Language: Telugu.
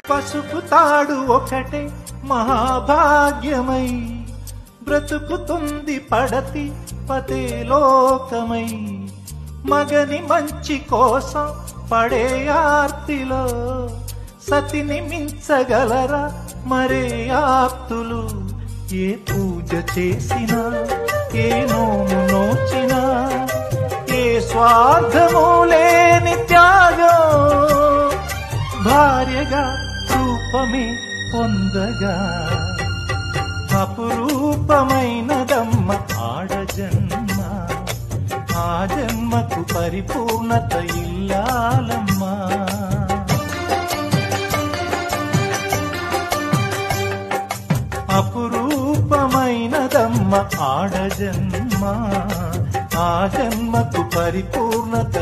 పసుపు తాడు ఒకటే మహాభాగ్యమై బ్రతుకుతుంది పడతి పతే లోకమై మగని మంచి కోసం పడే ఆర్తిలో సతిని మించగలరా మరే ఆప్తులు ఏ పూజ చేసినా ఏ నోము నోచినా ఏ స్వార్థము లేని త్యాగం భార్యగా రూపమే పొందగా అపురూపమైనదమ్మ ఆడజన్మ ఆ జన్మకు పరిపూర్ణత ఇల్లాలమ్మా అపురూపమైనదమ్మ ఆడజన్మ ఆ జన్మకు పరిపూర్ణత